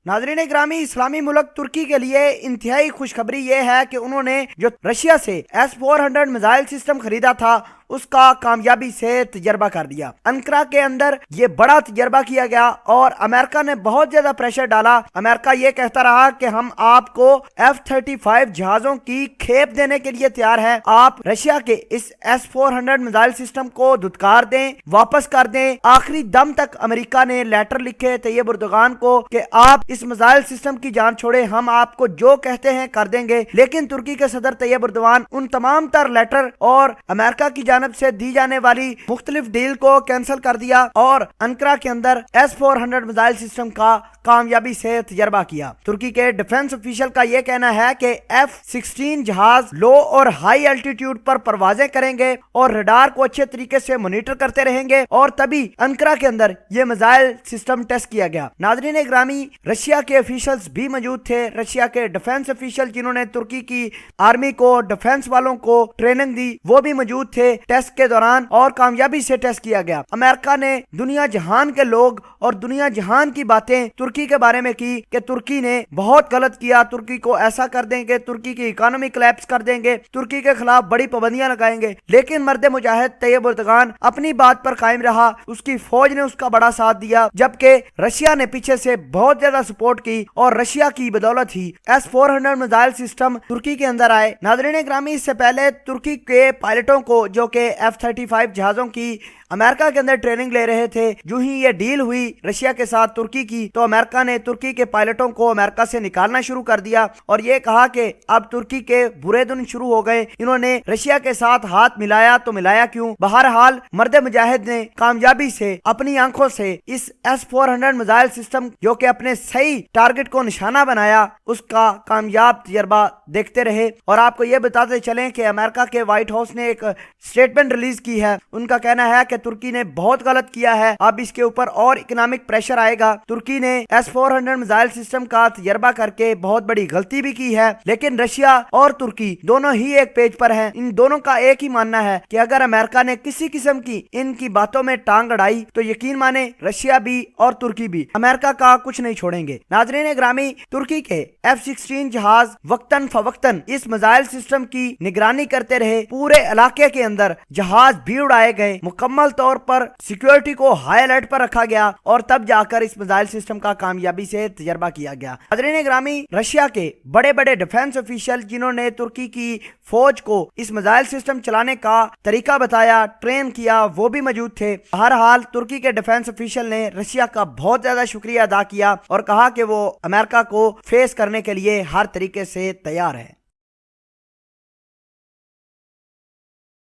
नाज़रीन इकरामी, इस्लामी मुल्क तुर्की के लिए इंतहाई खुशखबरी ये है कि उन्होंने जो रशिया से S-400 मिसाइल सिस्टम खरीदा था उसका कामयाबी से तजर्बा कर दिया। अंकारा के अंदर ये बड़ा तजर्बा किया गया और अमेरिका ने बहुत ज्यादा प्रेशर डाला। अमेरिका ये कहता रहा कि हम आपको F-35 जहाजों की खेप देने के लिए तैयार हैं, आप रशिया के इस S-400 मिसाइल सिस्टम को धुतकार दें, वापस कर दें। आखिरी दम तक अमेरिका ने लेटर लिखे तैयब एर्दोगान को कि आप इस मिसाइल सिस्टम की जान छोड़े, हम आपको जो कहते हैं कर देंगे। लेकिन तुर्की के सदर तैयब एर्दोगान उन तमाम तर लेटर और अमेरिका की जानब से दी जाने वाली मुख्तलिफ डील को कैंसिल कर दिया और अंकारा के अंदर S-400 मिसाइल सिस्टम का कामयाबी से तजर्बा किया। तुर्की के डिफेंस ऑफिशियल का यह कहना है कि F-16 जहाज लो और हाई एल्टीट्यूड पर परवाजें करेंगे और रडार को अच्छे तरीके से मॉनिटर करते रहेंगे और तभी अंकारा के अंदर यह मिसाइल सिस्टम टेस्ट किया गया। नाज़रीन इकरामी, रशिया के ऑफिशियल्स भी मौजूद थे। रशिया के डिफेंस ऑफिशियल जिन्होंने तुर्की की आर्मी को, डिफेंस वालों को ट्रेनिंग दी, वो भी मौजूद थे टेस्ट के दौरान और कामयाबी से टेस्ट किया गया। अमेरिका ने दुनिया जहान के लोग और दुनिया जहान की बातें तुर्की के बारे में की कि तुर्की ने बहुत गलत किया, तुर्की को ऐसा कर देंगे, तुर्की की इकोनॉमी कोलैप्स कर देंगे, तुर्की के खिलाफ बड़ी पाबंदियां लगाएंगे। लेकिन मर्द मुजाहिद तैयब एर्दोगान अपनी बात पर कायम रहा, उसकी फौज ने उसका बड़ा साथ दिया, जबकि रशिया ने पीछे से बहुत ज्यादा सपोर्ट की और रशिया की बदौलत ही S-400 मिसाइल सिस्टम तुर्की के अंदर आए। नाज़रीन ग्रामी, इससे पहले तुर्की के पायलटों को जो कि F-35 जहाजों की अमेरिका के अंदर ट्रेनिंग ले रहे थे, जो ही ये डील हुई रशिया के साथ तुर्की की, तो अमेरिका ने तुर्की के पायलटों को अमेरिका से निकालना शुरू कर दिया और ये कहा कि अब तुर्की के बुरे दिन शुरू हो गए। इन्होंने रशिया के साथ हाथ मिलाया तो मिलाया क्यों। बहरहाल मर्द मुजाहिद ने कामयाबी से अपनी आंखों से इस S-400 मिसाइल सिस्टम जो कि अपने सही टारगेट को निशाना बनाया, उसका कामयाब तजर्बा देखते रहे। और आपको ये बताते चलें कि अमेरिका के व्हाइट हाउस ने एक स्टेटमेंट रिलीज की है। उनका कहना है कि तुर्की ने बहुत गलत किया है, अब इसके ऊपर और इकोनॉमिक प्रेशर आएगा। तुर्की ने S-400 मिसाइल सिस्टम का तजर्बा करके बहुत बड़ी गलती भी की है, लेकिन रशिया और तुर्की दोनों ही एक पेज पर हैं। इन दोनों का एक ही मानना है कि अगर अमेरिका ने किसी किस्म की इनकी बातों में टांग अड़ाई तो यकीन माने रशिया भी और तुर्की भी अमेरिका का कुछ नहीं छोड़ेंगे। नाज़रीन ग्रामी, तुर्की के F-16 जहाज वक्तन फवक्तन इस मिसाइल सिस्टम की निगरानी करते रहे। पूरे इलाके के अंदर जहाज भी उड़ाए गए, मुकम्मल तौर पर सिक्योरिटी को हाई अलर्ट पर रखा गया और तब जाकर इस मिसाइल सिस्टम का कामयाबी से तजर्बा किया गया। नाज़रीन ग्रामी, रशिया के बड़े बड़े डिफेंस ऑफिशियल जिन्होंने तुर्की की फौज को इस मिसाइल सिस्टम चलाने का तरीका बताया, ट्रेन किया, वो भी मौजूद थे। हर हाल तुर्की के डिफेंस ऑफिशियल ने रशिया का बहुत ज्यादा शुक्रिया अदा किया और कहा कि वो अमेरिका को फेस करने के लिए हर तरीके से तैयार है।